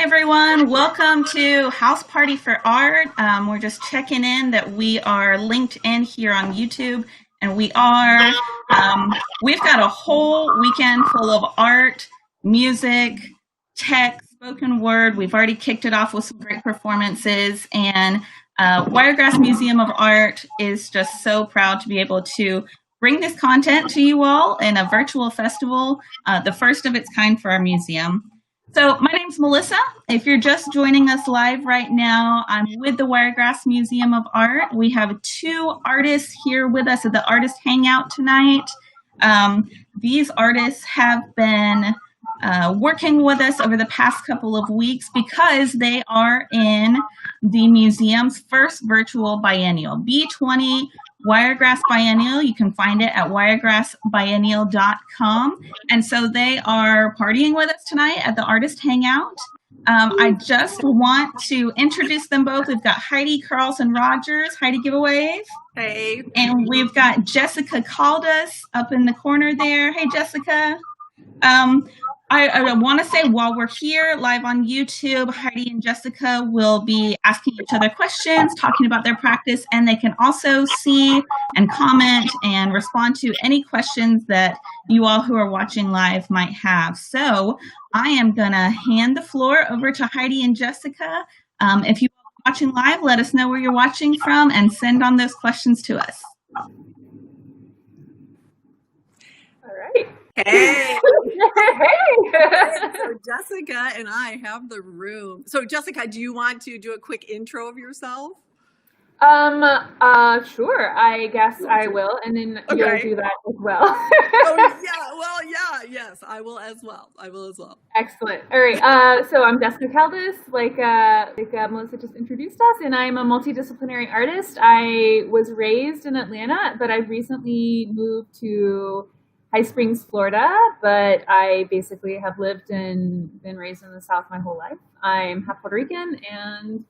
everyone. Welcome to House Party for Art. We're just checking in that we are linked in here on YouTube, and we are. We've got a whole weekend full of art, music, tech, spoken word. We've already kicked it off with some great performances, and Wiregrass Museum of Art is just so proud to be able to bring this content to you all in a virtual festival, the first of its kind for our museum. So my name's Melissa. If you're just joining us live right now, I'm with the Wiregrass Museum of Art. We have two artists here with us at the Artist Hangout tonight. These artists have been working with us over the past couple of weeks because they are in the museum's first virtual biennial, B20 Wiregrass Biennial. You can find it at wiregrassbiennial.com. And so they are partying with us tonight at the Artist Hangout. I just want to introduce them both. We've got Heidi Carlsen-Rogers. Heidi, give a wave. Hey. And we've got Jessica Caldas up in the corner there. Hey, Jessica. I want to say while we're here live on YouTube, Heidi and Jessica will be asking each other questions, talking about their practice, and they can also see and comment and respond to any questions that you all who are watching live might have. So I am going to hand the floor over to Heidi and Jessica. If you're watching live, let us know where you're watching from and send on those questions to us. All right. Hey. So Jessica and I have the room. So Jessica, do you want to do a quick intro of yourself? Sure. I guess I will, and then you'll do that as well. Yes, I will as well. Excellent. All right. So I'm Jessica Caldis, like Melissa just introduced us, and I'm a multidisciplinary artist. I was raised in Atlanta, but I've recently moved to High Springs, Florida, but I basically have lived and been raised in the South my whole life. I'm half Puerto Rican, and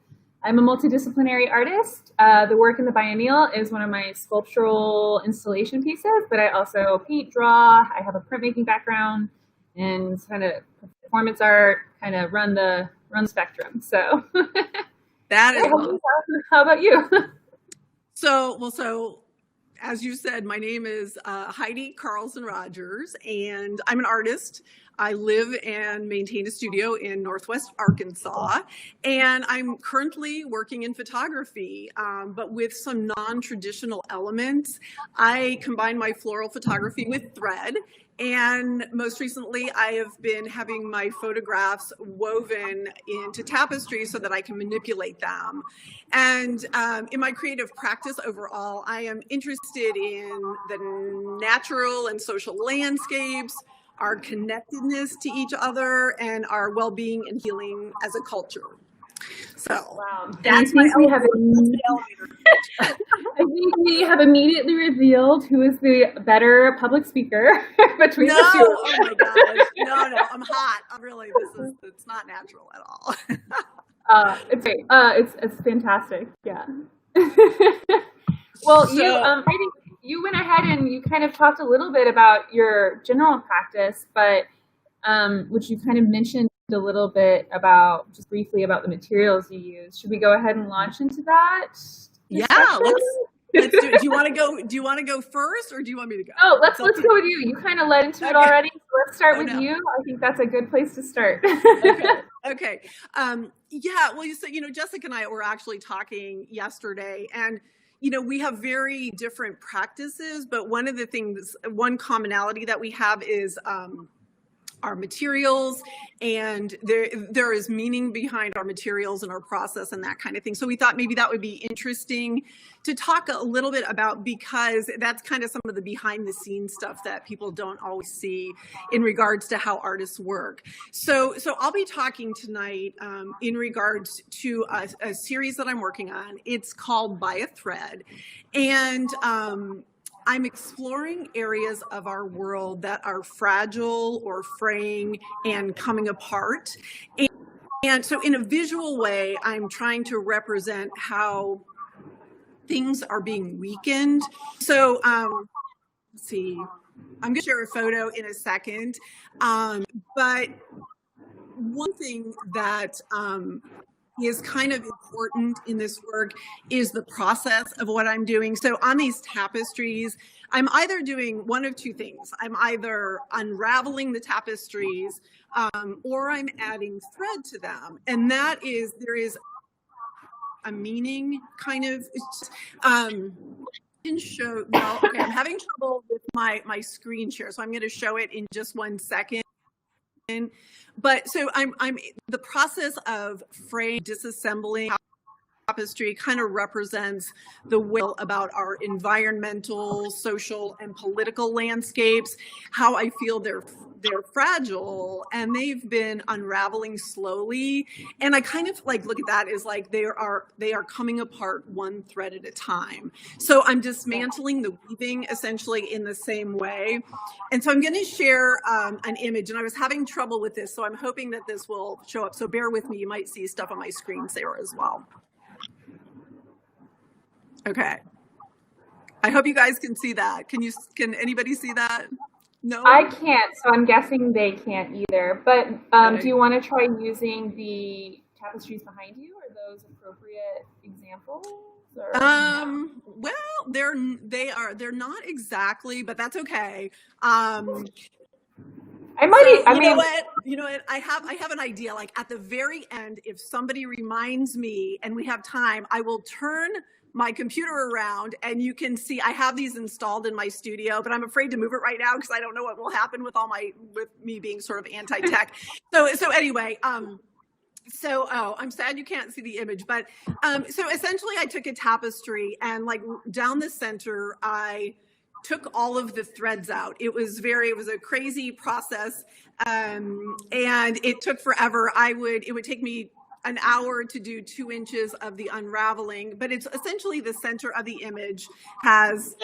I'm a multidisciplinary artist. The work in the biennial is one of my sculptural installation pieces, but I also paint, draw. I have a printmaking background, and kind of performance art, kind of run the spectrum. So that is awesome. How about you? So as you said, my name is Heidi Carlsen-Rogers, and I'm an artist. I live and maintain a studio in Northwest Arkansas, and I'm currently working in photography, but with some non-traditional elements. I combine my floral photography with thread, and most recently I have been having my photographs woven into tapestry so that I can manipulate them. And in my creative practice overall, I am interested in the natural and social landscapes, our connectedness to each other, and our well-being and healing as a culture. So wow. That's I think we have immediately revealed who is the better public speaker between the two. Oh my gosh. No, I'm hot. It's not natural at all. It's great. It's fantastic. Yeah. Well, Heidi, you went ahead and you kind of talked a little bit about your general practice, but which you kind of mentioned a little bit about, just briefly, about the materials you use. Should we go ahead and launch into that? Yeah, let's do it. Do you want to go first, or do you want me to go? Oh, let's go with you. You kind of led into it already. So let's start with you. I think that's a good place to start. Okay. Yeah. Well, Jessica and I were actually talking yesterday, and we have very different practices, but one commonality that we have is our materials, and there is meaning behind our materials and our process and that kind of thing. So we thought maybe that would be interesting to talk a little bit about, because that's kind of some of the behind the scenes stuff that people don't always see in regards to how artists work. So I'll be talking tonight in regards to a series that I'm working on. It's called By a Thread, and I'm exploring areas of our world that are fragile or fraying and coming apart. And so in a visual way, I'm trying to represent how things are being weakened. So let's see, I'm going to share a photo in a second. But one thing that is kind of important in this work is the process of what I'm doing. So on these tapestries, I'm either doing one of two things. I'm either unraveling the tapestries or I'm adding thread to them. And that is, there is a meaning kind of, show, well, okay, I'm having trouble with my screen share, so I'm going to show it in just 1 second. But so I'm the process of frame disassembling tapestry kind of represents the will about our environmental, social, and political landscapes, how I feel they're fragile and they've been unraveling slowly. And I kind of like look at that as like they are coming apart one thread at a time. So I'm dismantling the weaving essentially in the same way. And so I'm going to share an image, and I was having trouble with this, so I'm hoping that this will show up. So bear with me. You might see stuff on my screensaver as well. Okay. I hope you guys can see that. Can anybody see that? No? I can't, so I'm guessing they can't either. But Okay. do you want to try using the tapestries behind you? Are those appropriate examples? Or Well, they're not exactly, but that's okay. You know what? I have an idea. Like at the very end, if somebody reminds me and we have time, I will turn my computer around and you can see I have these installed in my studio, but I'm afraid to move it right now because I don't know what will happen with me being sort of anti-tech. So anyway, I'm sad you can't see the image, but so essentially I took a tapestry and like down the center, I took all of the threads out. It was a crazy process. And it took forever. It would take me an hour to do 2 inches of the unraveling, but it's essentially the center of the image has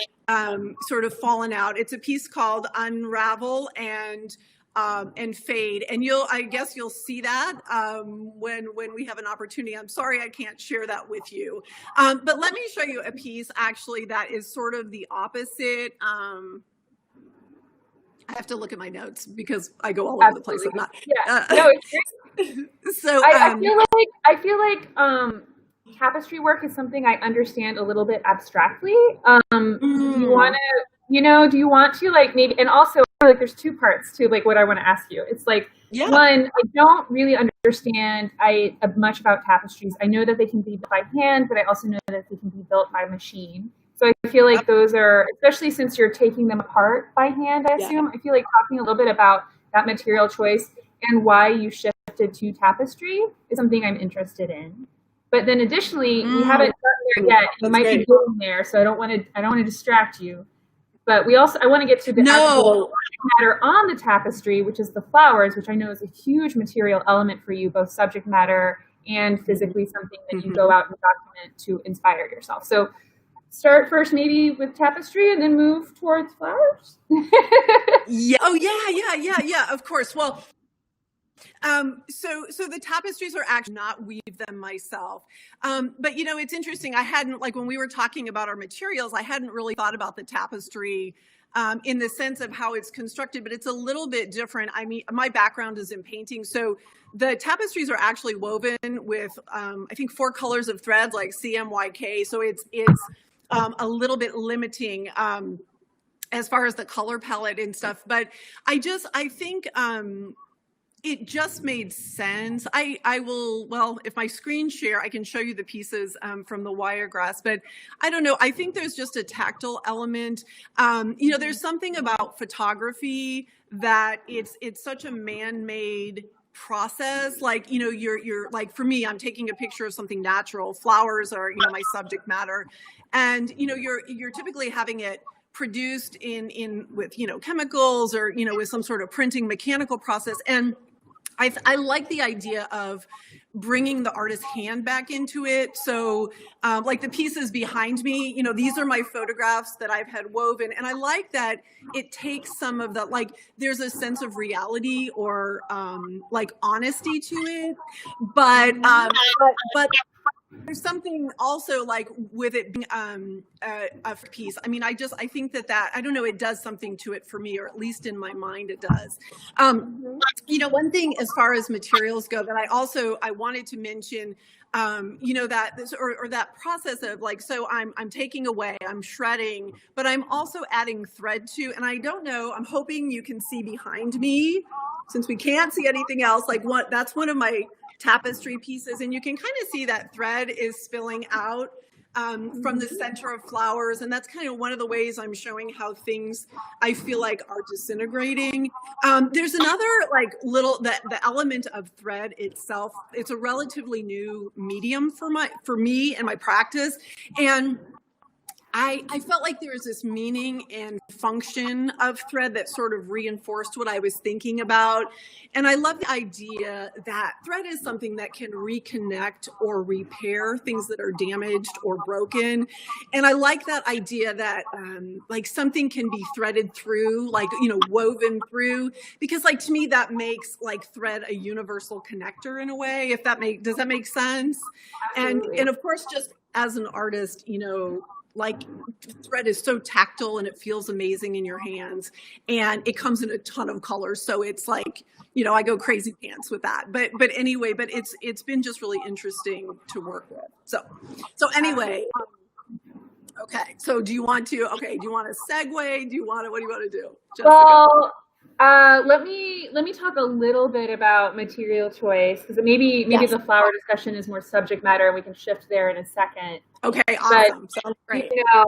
sort of fallen out. It's a piece called Unravel and Fade, and I guess you'll see that when we have an opportunity. I'm sorry I can't share that with you, but let me show you a piece actually that is sort of the opposite. I have to look at my notes because I go all over the place. I'm not. Yeah. No, it's great. So I feel like tapestry work is something I understand a little bit abstractly. Do you want to like maybe, and also like there's two parts to like what I want to ask you. It's like, one, I don't really understand much about tapestries. I know that they can be built by hand, but I also know that they can be built by machine. So I feel like those are, especially since you're taking them apart by hand, I assume, I feel like talking a little bit about that material choice and why you shifted to tapestry is something I'm interested in. But then additionally, we haven't gotten there yet. You might be getting there, so I don't want to distract you. But I want to get to the actual matter on the tapestry, which is the flowers, which I know is a huge material element for you, both subject matter and physically something that you go out and document to inspire yourself. So start first maybe with tapestry and then move towards flowers. Yeah. Oh yeah, of course. Well, so the tapestries are actually not weave them myself. But it's interesting. I hadn't, like when we were talking about our materials, I hadn't really thought about the tapestry in the sense of how it's constructed, but it's a little bit different. I mean, my background is in painting. So the tapestries are actually woven with, I think 4 colors of thread, like CMYK. So it's a little bit limiting as far as the color palette and stuff. But I think it just made sense. I will, well, if my screen share, I can show you the pieces from the Wiregrass, but I don't know. I think there's just a tactile element. There's something about photography that it's such a man-made process. Like, you're like, for me, I'm taking a picture of something natural. Flowers are, my subject matter. And, you're typically having it produced with, chemicals or, with some sort of printing mechanical process. And I like the idea of bringing the artist's hand back into it. So like the pieces behind me, these are my photographs that I've had woven. And I like that it takes some of the, like, there's a sense of reality or like honesty to it. But There's something also like with it being a piece. I mean, I think that I don't know, it does something to it for me, or at least in my mind it does. You know, one thing as far as materials go that I wanted to mention, you know, that this or that process of like, so I'm taking away, I'm shredding, but I'm also adding thread to, and I don't know, I'm hoping you can see behind me since we can't see anything else. Like that's one of my tapestry pieces, and you can kind of see that thread is spilling out from the center of flowers, and that's kind of one of the ways I'm showing how things I feel like are disintegrating. There's another like little the element of thread itself. It's a relatively new medium for me and my practice, and I felt like there was this meaning and function of thread that sort of reinforced what I was thinking about. And I love the idea that thread is something that can reconnect or repair things that are damaged or broken. And I like that idea that like something can be threaded through, like, you know, woven through, because like to me that makes like thread a universal connector in a way, if that does that make sense? And of course, just as an artist, you know, like thread is so tactile and it feels amazing in your hands, and it comes in a ton of colors. So it's like, you know, I go crazy pants with that. But anyway, but it's been just really interesting to work with. So anyway, okay. So do you want to segue? What do you want to do, Jessica? Well, let me talk a little bit about material choice, because maybe yes. The flower discussion is more subject matter, and we can shift there in a second. Okay, awesome. Sounds great. You know,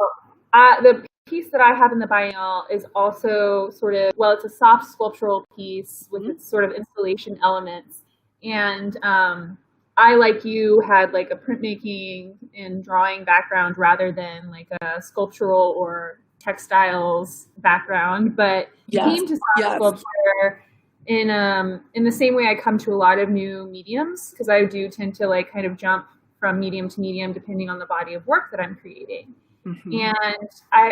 the piece that I have in the biennial is also sort of, well, it's a soft sculptural piece with its sort of installation elements, and I, like you, had like a printmaking and drawing background rather than like a sculptural or textiles background, but came to soft sculpture in the same way I come to a lot of new mediums, because I do tend to like kind of jump from medium to medium depending on the body of work that I'm creating. And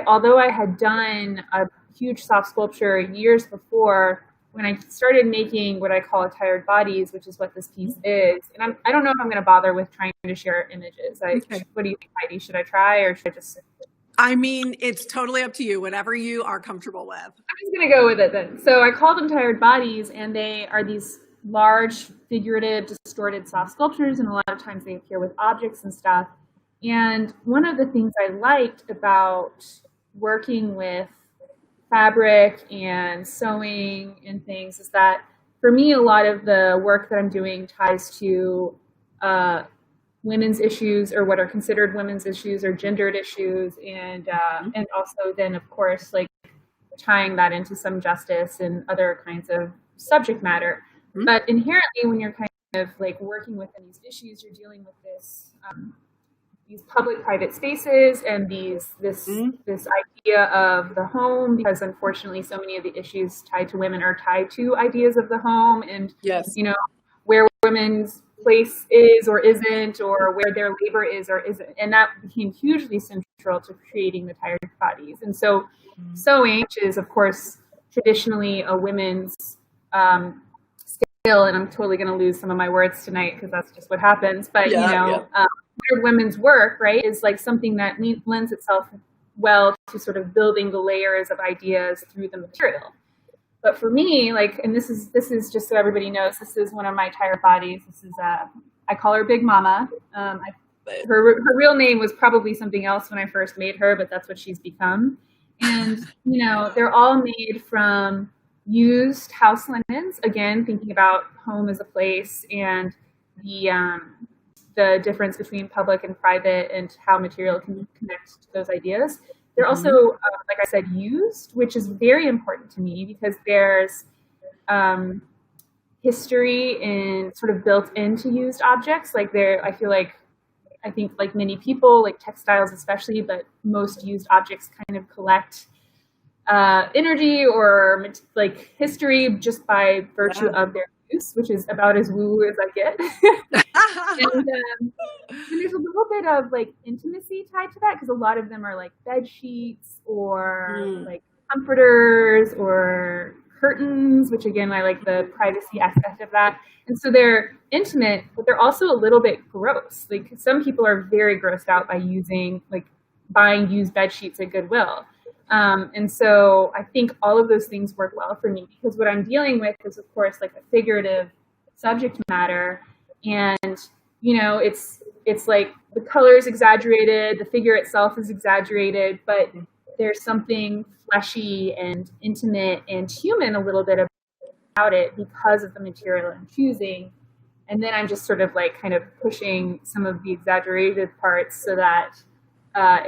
although I had done a huge soft sculpture years before, when I started making what I call attired bodies, which is what this piece is, and I don't know if I'm going to bother with trying to share images. What do you think, Heidi? Should I try, or should I just? I mean, it's totally up to you, whatever you are comfortable with. I'm just going to go with it then. So I call them tired bodies, and they are these large, figurative, distorted soft sculptures, and a lot of times they appear with objects and stuff. And one of the things I liked about working with fabric and sewing and things is that for me, a lot of the work that I'm doing ties to women's issues, or what are considered women's issues, or gendered issues, and also then of course like tying that into some justice and other kinds of subject matter. But inherently, when you're kind of like working within these issues, you're dealing with these public-private spaces and this idea of the home, because unfortunately, so many of the issues tied to women are tied to ideas of the home, and you know, where women's place is or isn't, or where their labor is or isn't, and that became hugely central to creating the tired bodies. And so, sewing, which is of course traditionally a women's skill, and I'm totally going to lose some of my words tonight because that's just what happens. But women's work, right, is like something that lends itself well to sort of building the layers of ideas through the material. But for me, like, and this is just so everybody knows, this is one of my tired bodies. This is I call her Big Mama. Her real name was probably something else when I first made her, but that's what she's become. And you know, they're all made from used house linens. Again, thinking about home as a place, and the difference between public and private, and how material can connect to those ideas. They're also, like I said, used, which is very important to me, because there's history in sort of built into used objects. Like I think like many people, like textiles especially, but most used objects kind of collect energy or like history just by virtue of their use, which is about as woo as I get. and there's a little bit of like intimacy tied to that, because a lot of them are like bed sheets or like comforters or curtains, which again, I like the privacy aspect of that. And so they're intimate, but they're also a little bit gross. Like some people are very grossed out by buying used bed sheets at Goodwill. And so I think all of those things work well for me, because what I'm dealing with is, of course, like a figurative subject matter. And, it's like the color is exaggerated, the figure itself is exaggerated, but there's something fleshy and intimate and human a little bit about it because of the material I'm choosing. And then I'm just sort of like kind of pushing some of the exaggerated parts so that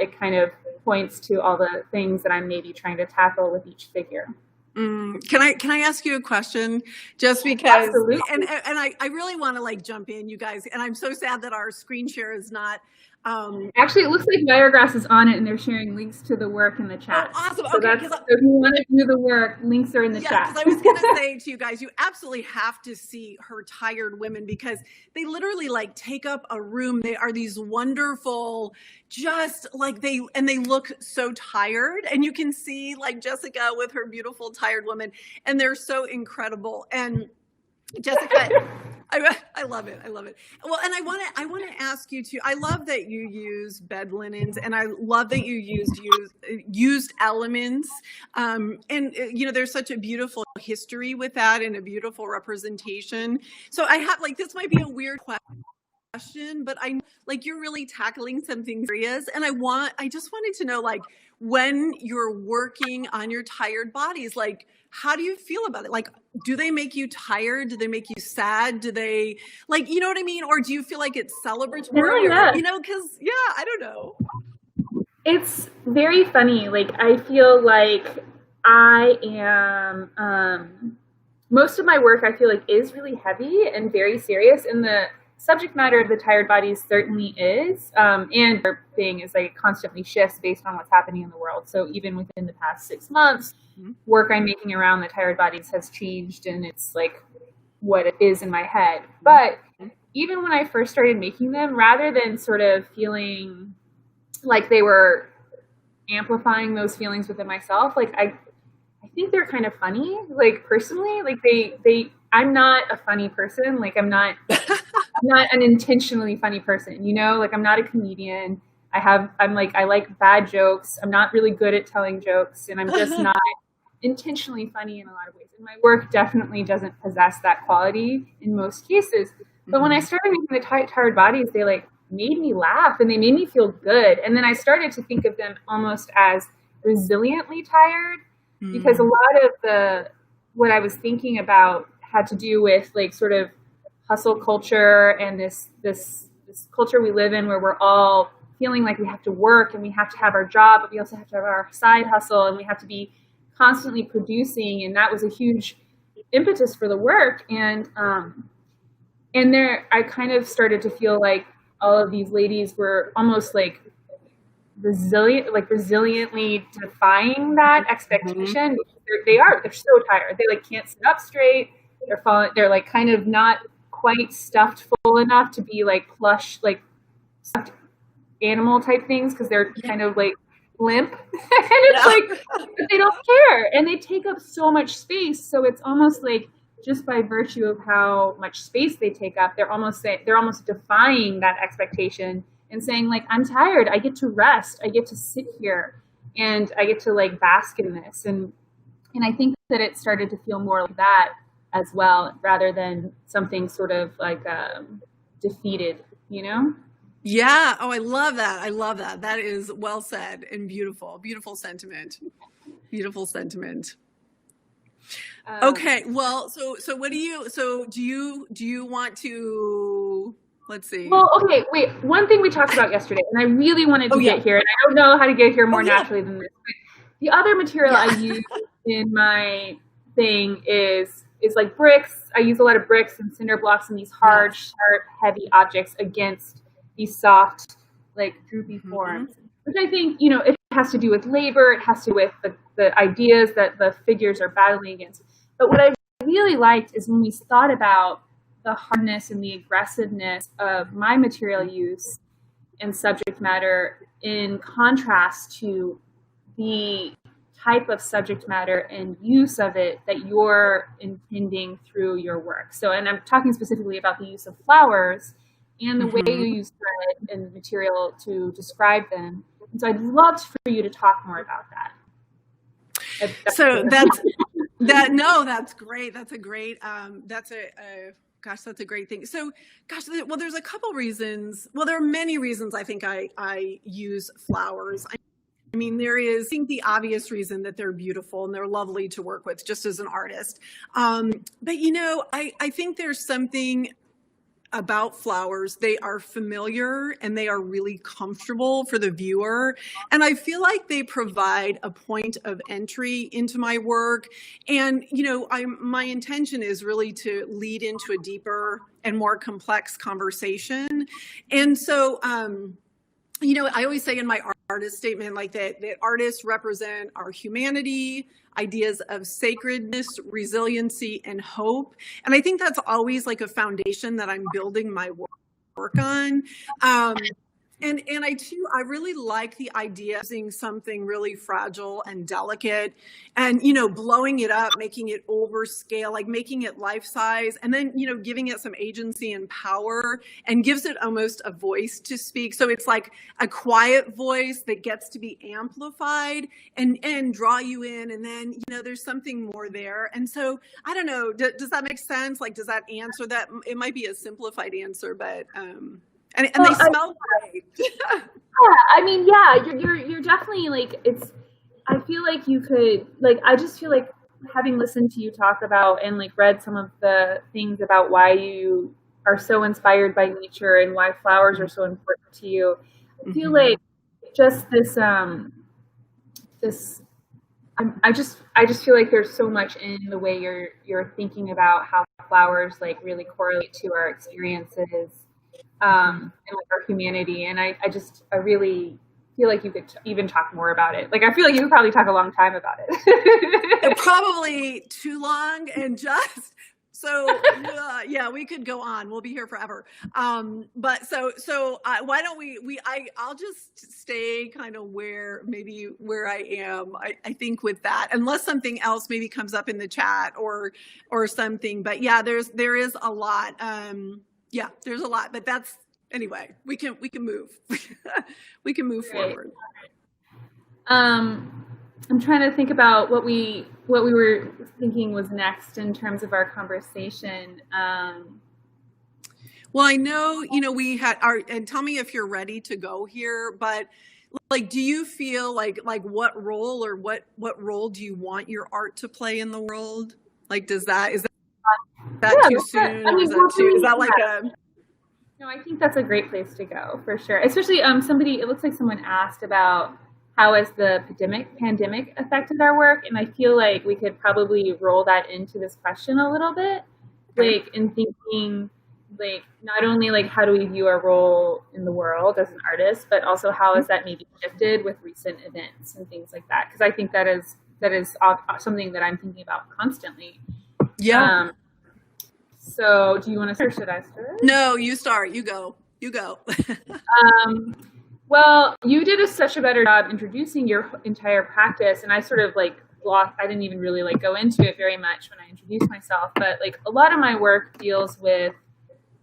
it kind of points to all the things that I'm maybe trying to tackle with each figure. Can I ask you a question? Just because, Absolutely. and I really want to like jump in, you guys. And I'm so sad that our screen share is not. Actually, it looks like Wiregrass is on it, and they're sharing links to the work in the chat. Oh, awesome. So, okay, so if you want to do the work, links are in the chat. Because I was going to say to you guys, you absolutely have to see her tired women, because they literally like take up a room. They are these wonderful, just like they look so tired, and you can see like Jessica with her beautiful tired woman, and they're so incredible. And Jessica, I love it. I love it. Well, and I want to ask you too. I love that you use bed linens, and I love that you used elements. And there's such a beautiful history with that and a beautiful representation. So I have this might be a weird question, but I like you're really tackling something serious, and I just wanted to know, like, when you're working on your tired bodies, like, how do you feel about it? Like, do they make you tired? Do they make you sad? Do they, like, you know what I mean? Or do you feel like it's celebratory? Yeah. Because I don't know. It's very funny. Like, I feel like I am, most of my work I feel like is really heavy and very serious, and the subject matter of the tired bodies certainly is, and our thing is like constantly shifts based on what's happening in the world. So even within the past 6 months, work I'm making around the tired bodies has changed, and it's like what it is in my head. But even when I first started making them, rather than sort of feeling like they were amplifying those feelings within myself, like I think they're kind of funny. Like personally, like I'm not a funny person. Like I'm not an intentionally funny person, like I'm not a comedian. I like bad jokes. I'm not really good at telling jokes, and I'm just not intentionally funny in a lot of ways. And my work definitely doesn't possess that quality in most cases. But when I started making the tired bodies, they like made me laugh and they made me feel good. And then I started to think of them almost as resiliently tired, because a lot of what I was thinking about had to do with like sort of hustle culture and this culture we live in where we're all feeling like we have to work and we have to have our job, but we also have to have our side hustle and we have to be constantly producing. And that was a huge impetus for the work. And there, I kind of started to feel like all of these ladies were almost like resiliently defying that expectation. They're so tired. They like can't sit up straight. They're like kind of not quite stuffed full enough to be like plush, like stuffed animal type things, because they're kind of like limp. And it's like, but they don't care, and they take up so much space. So it's almost like just by virtue of how much space they take up, they're almost defying that expectation and saying like, I'm tired. I get to rest. I get to sit here, and I get to like bask in this. And I think that it started to feel more like that as well, rather than something sort of like defeated, Yeah. Oh, I love that. I love that. That is well said and beautiful. Beautiful sentiment. Beautiful sentiment. Okay. Well, so what do you want to, let's see. Well, okay, wait. One thing we talked about yesterday, and I really wanted to get here, and I don't know how to get here more naturally than this. But the other material I use in my thing is like bricks. I use a lot of bricks and cinder blocks and these hard, sharp, heavy objects against these soft, like droopy forms, which I think, it has to do with labor. It has to do with the ideas that the figures are battling against. But what I really liked is when we thought about the hardness and the aggressiveness of my material use and subject matter in contrast to the type of subject matter and use of it that you're intending through your work. So, and I'm talking specifically about the use of flowers and the way you use thread and material to describe them. And so I'd love for you to talk more about that. So that's that's great. That's a great, that's a great thing. So, well, there's a couple reasons. Well, there are many reasons I think I use flowers. I mean, there is, I think, the obvious reason that they're beautiful and they're lovely to work with just as an artist. But, you know, I think there's something about flowers. They are familiar and they are really comfortable for the viewer. And I feel like they provide a point of entry into my work. And, you know, my intention is really to lead into a deeper and more complex conversation. And so, you know, I always say in my artist statement, like that artists represent our humanity, ideas of sacredness, resiliency, and hope. And I think that's always like a foundation that I'm building my work on. And I really like the idea of using something really fragile and delicate and, you know, blowing it up, making it overscale, like making it life size, and then, you know, giving it some agency and power and gives it almost a voice to speak. So it's like a quiet voice that gets to be amplified and draw you in. And then, you know, there's something more there. And so I don't know, does that make sense? Like, does that answer that? It might be a simplified answer, but, and they smell great. Yeah, I mean, yeah, you're definitely like, it's, I feel like you could, like, I just feel like having listened to you talk about and like read some of the things about why you are so inspired by nature and why flowers are so important to you, I feel like just this, I just feel like there's so much in the way you're thinking about how flowers like really correlate to our experiences. And like our humanity, and I really feel like you could even talk more about it. Like I feel like you could probably talk a long time about it. Probably too long, and just so yeah, we could go on. We'll be here forever. But so why don't I'll just stay kind of where I am. I think with that, unless something else maybe comes up in the chat or something. But yeah, there is a lot. Yeah, there's a lot, but that's, anyway, we can move. We can move forward. I'm trying to think about what we were thinking was next in terms of our conversation. Well, I know, you know, we had and tell me if you're ready to go here, but like, do you feel like what role or what role do you want your art to play in the world? Like, is that too soon? I mean, is that like a... No, I think that's a great place to go for sure. Especially it looks like someone asked about how has the pandemic affected our work, and I feel like we could probably roll that into this question a little bit, like in thinking like not only like how do we view our role in the world as an artist, but also how has that maybe shifted with recent events and things like that? Because I think that is something that I'm thinking about constantly. Yeah. So do you want to start or should I start? No, you start. You go. Well, you did such a better job introducing your entire practice, and I sort of like I didn't even really like go into it very much when I introduced myself, but like a lot of my work deals with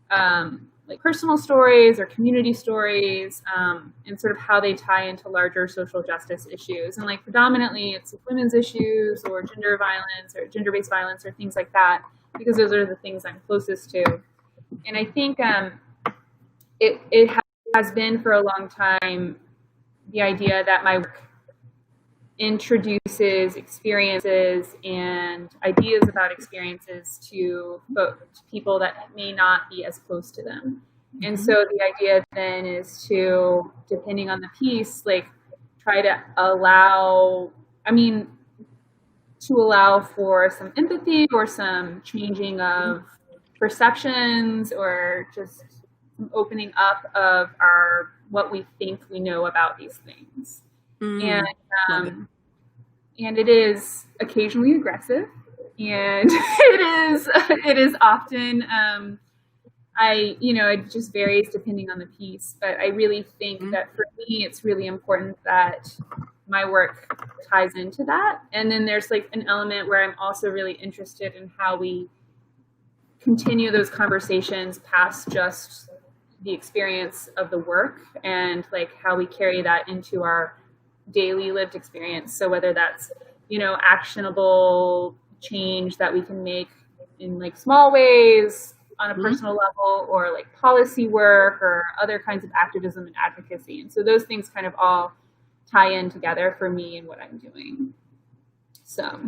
like personal stories or community stories, and sort of how they tie into larger social justice issues. And like predominantly it's women's issues or gender violence or gender-based violence or things like that, because those are the things I'm closest to. And I think it has been for a long time the idea that my work introduces experiences and ideas about experiences to people that may not be as close to them. And so the idea then is to, depending on the piece, like try to allow for some empathy or some changing of perceptions or just some opening up of what we think we know about these things. And it is occasionally aggressive, and it is often it just varies depending on the piece, but I really think that for me it's really important that my work ties into that. And then there's like an element where I'm also really interested in how we continue those conversations past just the experience of the work, and like how we carry that into our daily lived experience. So whether that's, you know, actionable change that we can make in like small ways on a personal level, or like policy work or other kinds of activism and advocacy. And so those things kind of all tie in together for me and what I'm doing. So.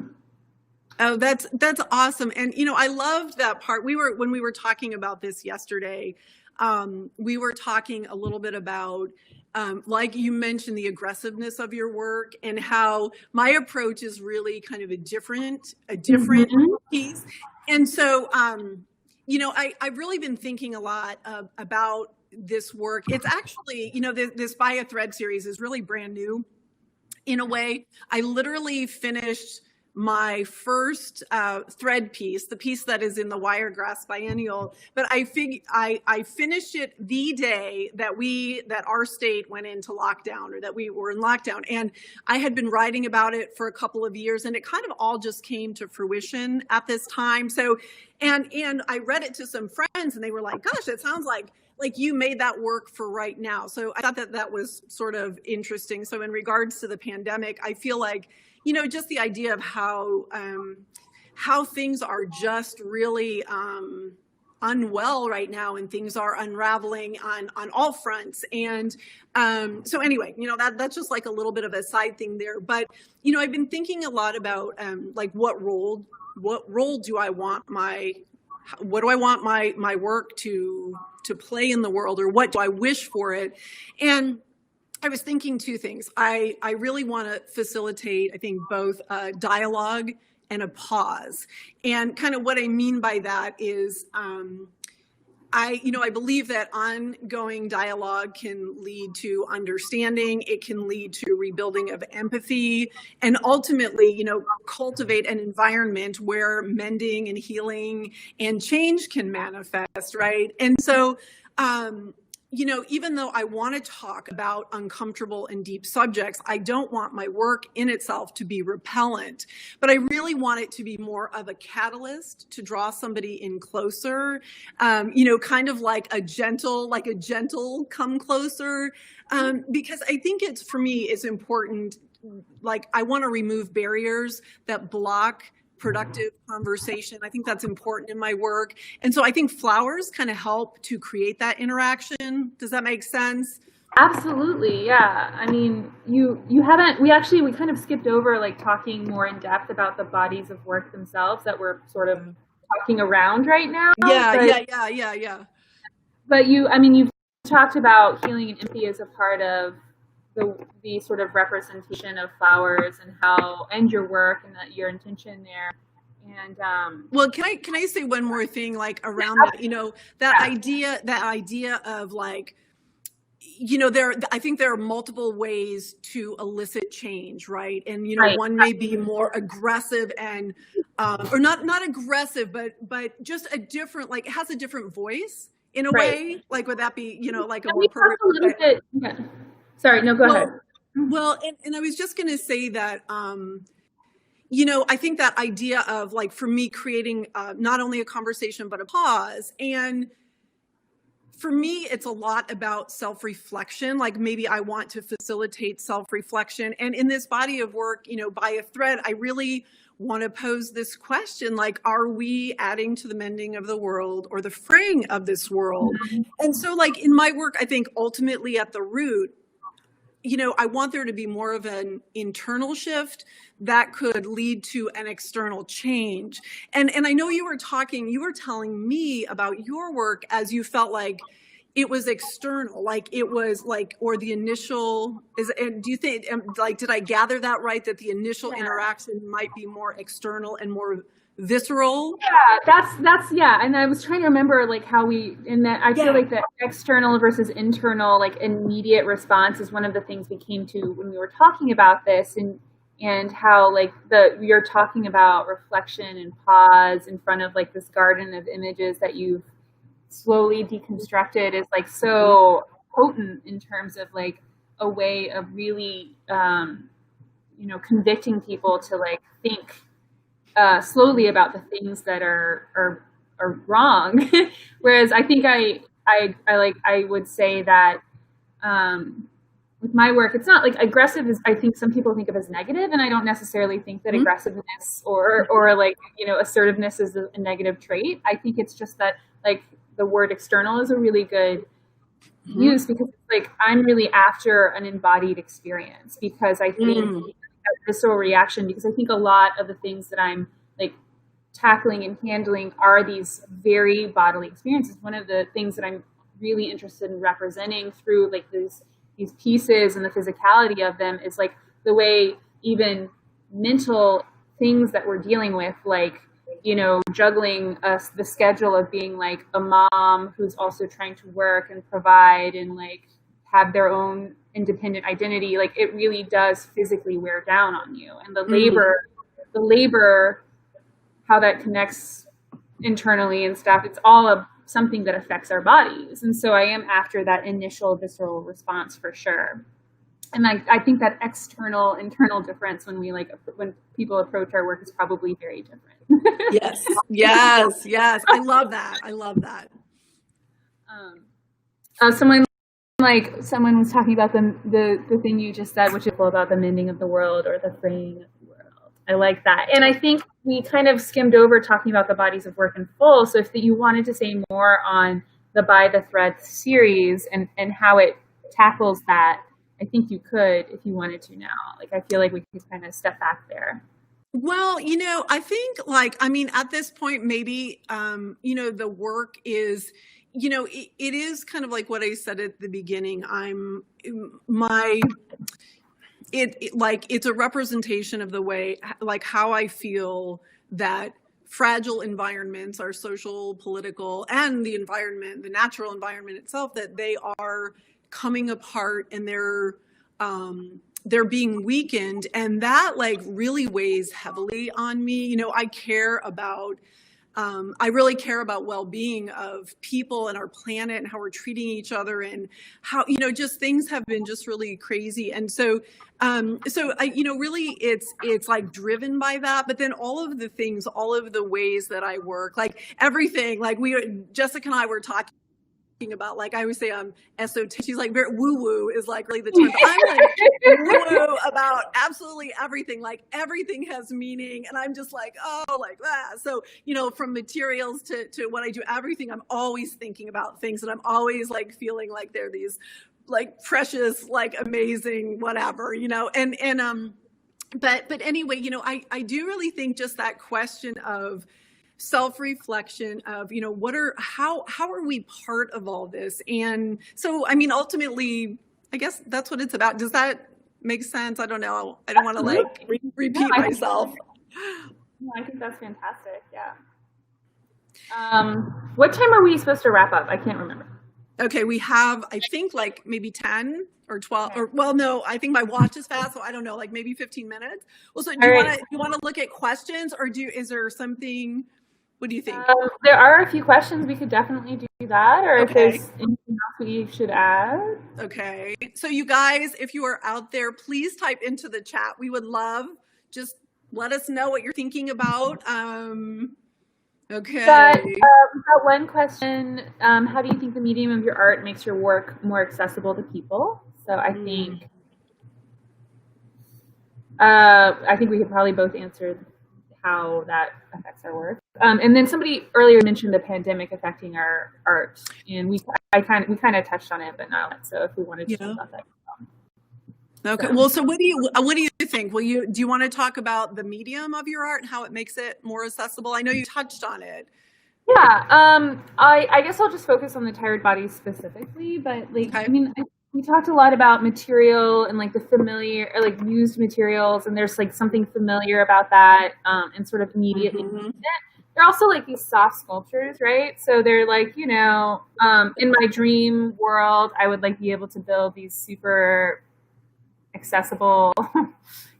Oh, that's awesome. And, you know, I loved that part. When we were talking about this yesterday, we were talking a little bit about, like you mentioned, the aggressiveness of your work, and how my approach is really kind of a different piece. And so, you know, I've really been thinking a lot about this work. It's actually, you know, this By a Thread series is really brand new in a way. I literally finished my first thread piece, the piece that is in the Wiregrass Biennial, but I finished it the day that our state went into lockdown, or that we were in lockdown. And I had been writing about it for a couple of years, and it kind of all just came to fruition at this time. So, and I read it to some friends, and they were like, gosh, it sounds like you made that work for right now. So I thought that was sort of interesting. So in regards to the pandemic, I feel like, you know, just the idea of how things are just really unwell right now, and things are unraveling on all fronts. And so anyway, you know, that's just like a little bit of a side thing there. But, you know, I've been thinking a lot about like what role do I want my work to play in the world, or what do I wish for it? And I was thinking two things. I really want to facilitate, I think, both a dialogue and a pause. And kind of what I mean by that is, I believe that ongoing dialogue can lead to understanding. It can lead to rebuilding of empathy, and ultimately, you know, cultivate an environment where mending and healing and change can manifest, right? And so, you know, even though I want to talk about uncomfortable and deep subjects, I don't want my work in itself to be repellent, but I really want it to be more of a catalyst to draw somebody in closer, you know, kind of like a gentle come closer, because I think for me, it's important. Like, I want to remove barriers that block productive conversation. I think that's important in my work. And so I think flowers kind of help to create that interaction. Does that make sense? Absolutely. Yeah. I mean, we kind of skipped over like talking more in depth about the bodies of work themselves that we're sort of talking around right now. Yeah. But you've talked about healing and empathy as a part of the sort of representation of flowers, and your work, and your intention there. And well, can I say one more thing, like around that, you know, that idea of like, you know, I think there are multiple ways to elicit change, right? And, you know, right. One may be more aggressive and, or not aggressive, but just a different, like, it has a different voice in a way. Like, would that be, you know, like a more perfect? Sorry, no, go ahead. Well, and I was just going to say that, you know, I think that idea of, like, for me, creating not only a conversation, but a pause. And for me, it's a lot about self-reflection. Like, maybe I want to facilitate self-reflection. And in this body of work, you know, By a Thread, I really want to pose this question, like, are we adding to the mending of the world or the fraying of this world? Mm-hmm. And so, like, in my work, I think ultimately at the root, you know, I want there to be more of an internal shift that could lead to an external change. And I know you were telling me about your work as you felt like it was external, like it was like, or the initial and do you think, like, did I gather that right? That the initial interaction might be more external and more visceral? Yeah, that's and I was trying to remember like how I feel like the external versus internal, like immediate response is one of the things we came to when we were talking about this, and how like you're talking about reflection and pause in front of like this garden of images that you've slowly deconstructed is like so potent in terms of like a way of really convicting people to like think slowly about the things that are wrong. Whereas I think I would say that with my work, it's not like aggressive is, I think some people think of as negative, and I don't necessarily think that aggressiveness or like, assertiveness is a negative trait. I think it's just that like the word external is a really good use, because it's like I'm really after an embodied experience, because I think a visceral reaction, because I think a lot of the things that I'm like tackling and handling are these very bodily experiences. One of the things that I'm really interested in representing through like these pieces and the physicality of them is like the way even mental things that we're dealing with, like, juggling the schedule of being like a mom who's also trying to work and provide and like have their own independent identity. Like it really does physically wear down on you. And the labor, how that connects internally and stuff, it's all something that affects our bodies. And so I am after that initial visceral response for sure. And I think that internal difference when people approach our work is probably very different. Yes. I love that. Someone was talking about the thing you just said, which is about the mending of the world or the freeing of the world. I like that. And I think we kind of skimmed over talking about the bodies of work in full. So if you wanted to say more on the By the Thread series and how it tackles that, I think you could if you wanted to now. Like, I feel like we could kind of step back there. Well, I think at this point, maybe, the work is, it is kind of like what I said at the beginning. It's a representation of the way, like how I feel that fragile environments, our social, political, and the environment, the natural environment itself, that they are coming apart and they're being weakened, and that like really weighs heavily on me. I really care about well-being of people and our planet and how we're treating each other, and how, just things have been just really crazy. And so I, really it's like driven by that. But then all of the things, all of the ways that I work, like everything, like Jessica and I were talking about, like I always say esoteric. She's like very woo-woo is like really the term. I'm like woo-woo about absolutely everything. Like everything has meaning, and I'm just like, oh, like that. So from materials to what I do, everything, I'm always thinking about things, and I'm always like feeling like they're these like precious, like amazing, whatever, but anyway, I do really think just that question of self-reflection of, how are we part of all this? And so, ultimately, I guess that's what it's about. Does that make sense? I don't know. I don't want to repeat myself. I think that's fantastic. Yeah. What time are we supposed to wrap up? I can't remember. Okay. We have, I think like maybe 10 or 12 or, well, no, I think my watch is fast. So I don't know, like maybe 15 minutes. Well, so do you want to look at questions, or is there something? What do you think? There are a few questions. We could definitely do that, or if there's anything else we should add. Okay. So you guys, if you are out there, please type into the chat. We would love, just let us know what you're thinking about. Okay. But we've got one question. How do you think the medium of your art makes your work more accessible to people? So I think we could probably both answer how that affects our work. And then somebody earlier mentioned the pandemic affecting our art, and we kind of touched on it, but not. So if we wanted to talk about that. Okay. Well, so what do you think? Do you want to talk about the medium of your art and how it makes it more accessible? I know you touched on it. Yeah. I guess I'll just focus on the tired bodies specifically, but like, okay. We talked a lot about material and like the familiar, or like used materials, and there's like something familiar about that, and sort of immediately. They're also like these soft sculptures, right? So they're like, in my dream world, I would like be able to build these super accessible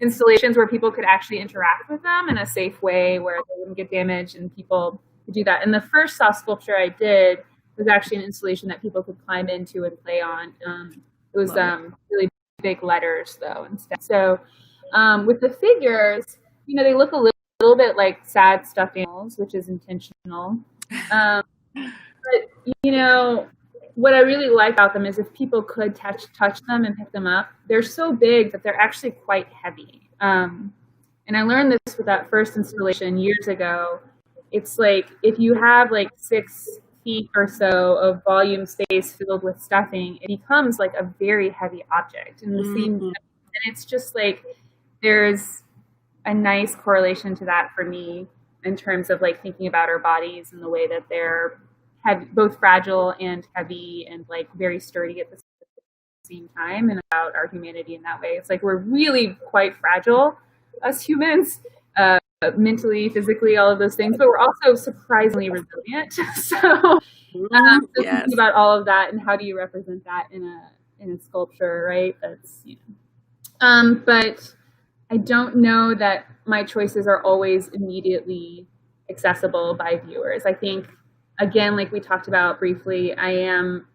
installations where people could actually interact with them in a safe way, where they wouldn't get damaged and people could do that. And the first soft sculpture I did was actually an installation that people could climb into and play on. It was really big letters though instead. So With the figures, you know, they look a little bit like sad stuffed animals, which is intentional. But, you know, what I really like about them is if people could touch them and pick them up, they're so big that they're actually quite heavy. And I learned this with that first installation years ago. It's like if you have like 6 feet or so of volume space filled with stuffing, it becomes like a very heavy object. And and it's just like there's a nice correlation to that for me in terms of like thinking about our bodies and the way that they're both fragile and heavy and like very sturdy at the same time, and about our humanity in that way. It's like we're really quite fragile as humans, mentally, physically, all of those things, but we're also surprisingly resilient. So thinking about all of that and how do you represent that in a sculpture, right? That's, you know. But I don't know that my choices are always immediately accessible by viewers. I think, again, like we talked about briefly, I am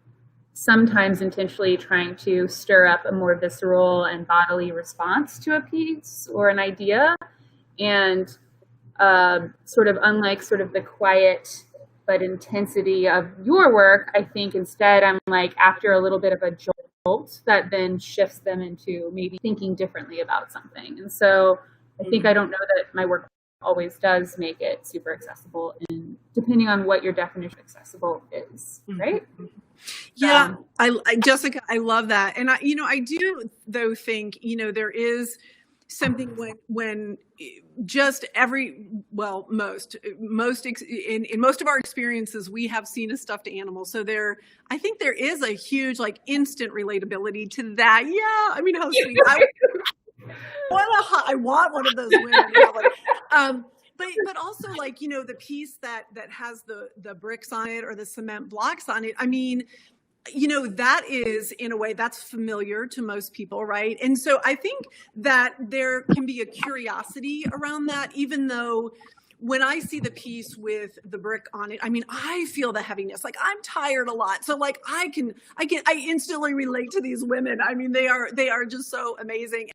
sometimes intentionally trying to stir up a more visceral and bodily response to a piece or an idea. And sort of unlike sort of the quiet but intensity of your work, I think instead I'm like after a little bit of a jolt that then shifts them into maybe thinking differently about something. And so I think I don't know that my work always does make it super accessible, and depending on what your definition of accessible is, right? Yeah, Jessica, I love that. And I do though think, there is something when just in most of our experiences, we have seen a stuffed animal. So I think there is a huge like instant relatability to that. Yeah. I mean, how sweet. I want one of those women. But also like, the piece that has the bricks on it or the cement blocks on it. I mean, that is, in a way, that's familiar to most people, right? And so I think that there can be a curiosity around that, even though when I see the piece with the brick on it, I mean, I feel the heaviness. Like I'm tired a lot. So like I instantly relate to these women. I mean, they are just so amazing.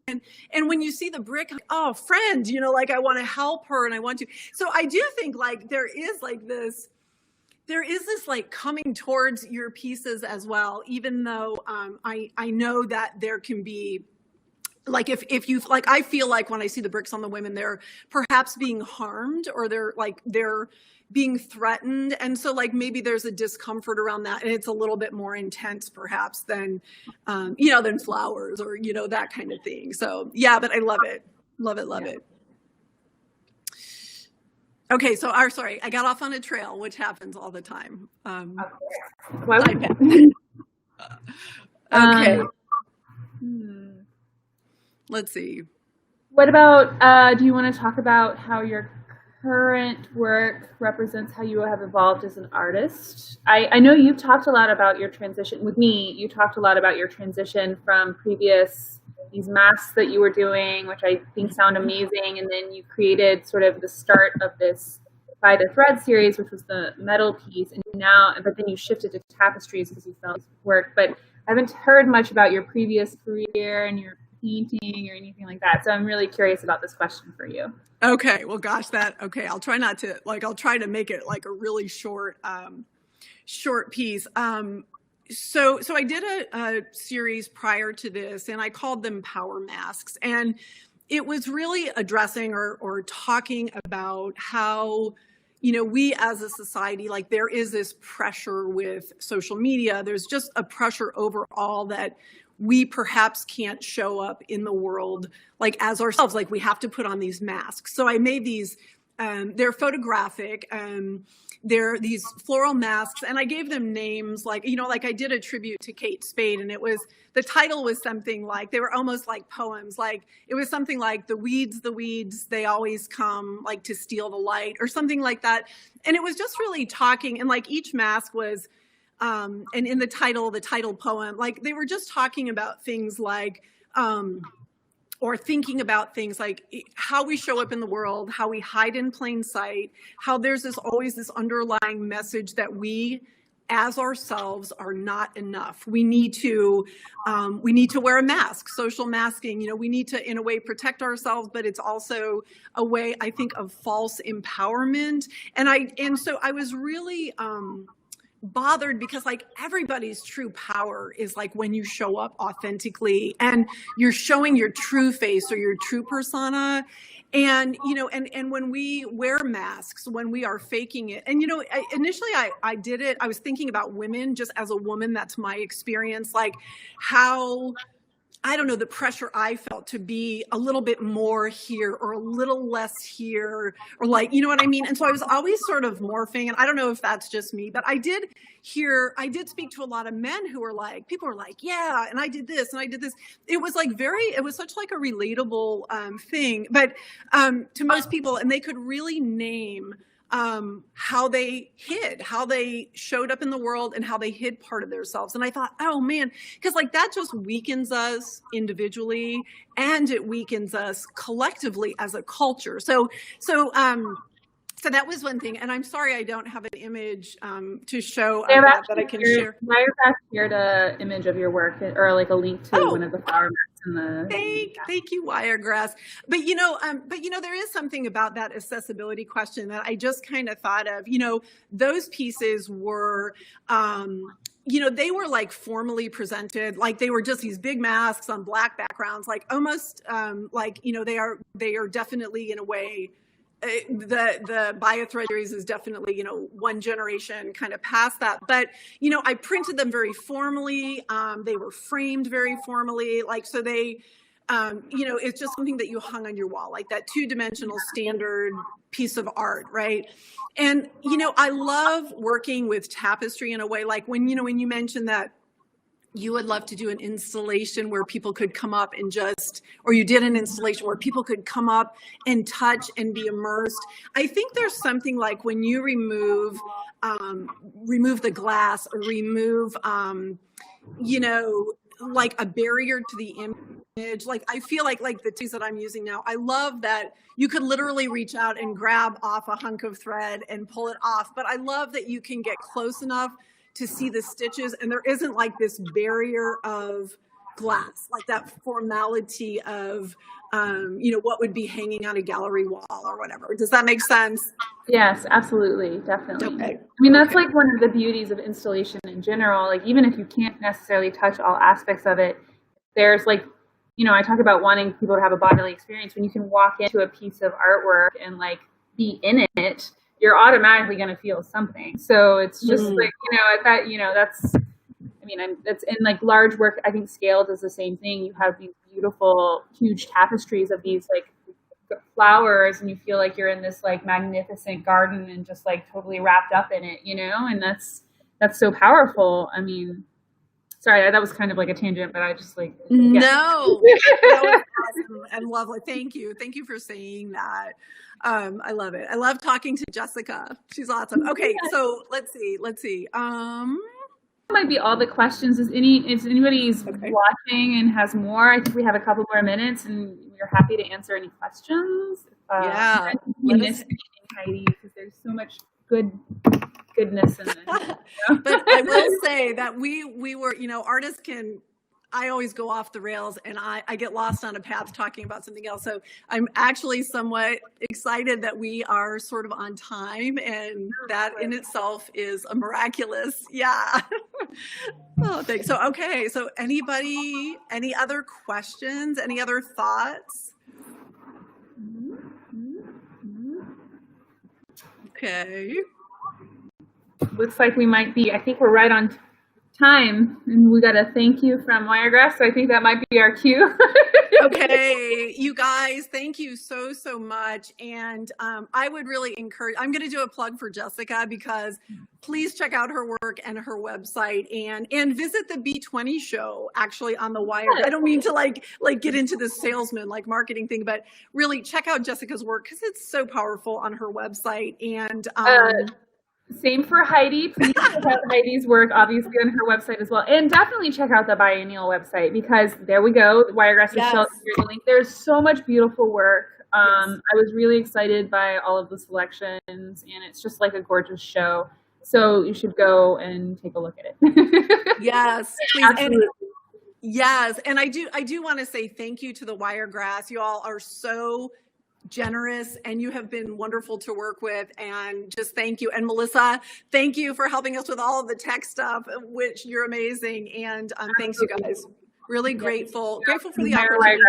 And when you see the brick, oh, friend, like I want to help her and I want to. So I do think like there is this like coming towards your pieces as well, even though I know that there can be like if you like, I feel like when I see the bricks on the women, they're perhaps being harmed or they're being threatened. And so like maybe there's a discomfort around that. And it's a little bit more intense perhaps than, than flowers or, that kind of thing. So yeah, but I love it. Love it. Okay, so sorry, I got off on a trail, which happens all the time. Why would okay. Let's see. What about, do you want to talk about how your current work represents how you have evolved as an artist? I know you've talked a lot about your transition with me. You talked a lot about your transition from these masks that you were doing, which I think sound amazing. And then you created sort of the start of this By the Thread series, which was the metal piece. But then you shifted to tapestries because you felt work. But I haven't heard much about your previous career and your painting or anything like that. So I'm really curious about this question for you. Okay. Well, gosh, I'll try to make it like a really short piece. So I did a series prior to this and I called them Power Masks. And it was really addressing or talking about how, we as a society, like there is this pressure with social media. There's just a pressure overall that we perhaps can't show up in the world like as ourselves, like we have to put on these masks. So I made these, they're photographic, they're these floral masks, and I gave them names like I did a tribute to Kate Spade, and the title was something like, they were almost like poems. Like it was something like the weeds, they always come like to steal the light or something like that. And it was just really talking, and like each mask was, and in the title poem, like they were just talking about things like, or thinking about things like how we show up in the world, how we hide in plain sight, how there's always this underlying message that we as ourselves are not enough. We need to wear a mask, social masking. We need to, in a way, protect ourselves, but it's also a way, I think, of false empowerment. And so I was really bothered because like everybody's true power is like when you show up authentically and you're showing your true face or your true persona. And, and when we wear masks, when we are faking it, and, initially I did it, I was thinking about women just as a woman, that's my experience, like how, I don't know, the pressure I felt to be a little bit more here or a little less here, or like, you know what I mean? And so I was always sort of morphing, and I don't know if that's just me, but I did speak to a lot of men who were like, people were like, yeah, and I did this and I did this. It was such like a relatable thing, but to most people, and they could really name how they hid, how they showed up in the world and how they hid part of themselves. And I thought, oh man, because like that just weakens us individually and it weakens us collectively as a culture. So that was one thing. And I'm sorry I don't have an image to show that I can share. Wiregrass shared an image of your work, or like a link to one of the flower masks in the. Thank you, Wiregrass. But there is something about that accessibility question that I just kind of thought of. Those pieces were. They were like formally presented, like they were just these big masks on black backgrounds, like almost they are definitely in a way. The BioThread series is definitely, one generation kind of past that. But, I printed them very formally. They were framed very formally. Like, so they, it's just something that you hung on your wall, like that 2-dimensional standard piece of art, right? And, I love working with Tapestry in a way, like when you mentioned that you would love to do an installation where people could come up and or you did an installation where people could come up and touch and be immersed. I think there's something like when you remove the glass or remove, like a barrier to the image. Like I feel like the teas that I'm using now, I love that you could literally reach out and grab off a hunk of thread and pull it off. But I love that you can get close enough to see the stitches, and there isn't like this barrier of glass, like that formality of, what would be hanging on a gallery wall or whatever. Does that make sense? Yes, absolutely, definitely. Okay. I mean, that's like one of the beauties of installation in general. Like, even if you can't necessarily touch all aspects of it, there's like, I talk about wanting people to have a bodily experience. When you can walk into a piece of artwork and like be in it, you're automatically going to feel something. So it's just like, that's in like large work. I think scale does the same thing. You have these beautiful, huge tapestries of these like flowers, and you feel like you're in this like magnificent garden and just like totally wrapped up in it, and that's so powerful. I mean, sorry, that was kind of like a tangent, but I just like. Yeah. No, that was awesome and lovely. Thank you for saying that. I love it. I love talking to Jessica. She's awesome. Okay, so let's see. Might be all the questions. Is anybody's watching and has more? I think we have a couple more minutes, and we're happy to answer any questions. Yeah, we missed Heidi because there's so much goodness in it. But I will say that we were, artists can. I always go off the rails and I get lost on a path talking about something else. So I'm actually somewhat excited that we are sort of on time, and that in itself is a miraculous. Yeah. Oh, thanks. So, okay. So any other questions? Any other thoughts? Okay. Looks like we might be, I think we're right on time, and we got a thank you from Wiregrass, so I think that might be our cue. Okay, you guys, thank you so much. And I would really encourage, I'm going to do a plug for Jessica, because please check out her work and her website, and visit the B20 show actually on the Wire. I don't mean to like get into the salesman like marketing thing, but really check out Jessica's work because it's so powerful on her website. And same for Heidi. Please check out Heidi's work, obviously, on her website as well. And definitely check out the Biennial website, because there we go. Wiregrass is still the link. There's so much beautiful work. I was really excited by all of the selections, and it's just like a gorgeous show. So you should go and take a look at it. Yes, please. Absolutely. Yes, and I do want to say thank you to the Wiregrass. You all are so generous, and you have been wonderful to work with, and just thank you. And Melissa, thank you for helping us with all of the tech stuff, which you're amazing. And thanks, you guys. Really grateful for the opportunity.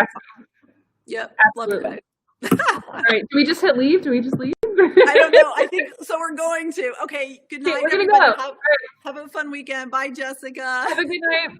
Yep, absolutely. Love it. All right, do we just hit leave? Do we just leave? I don't know. I think so. We're going to. Okay. Good night, Okay, we're gonna everybody. go. Have a fun weekend. Bye, Jessica. Have a good night. Bye.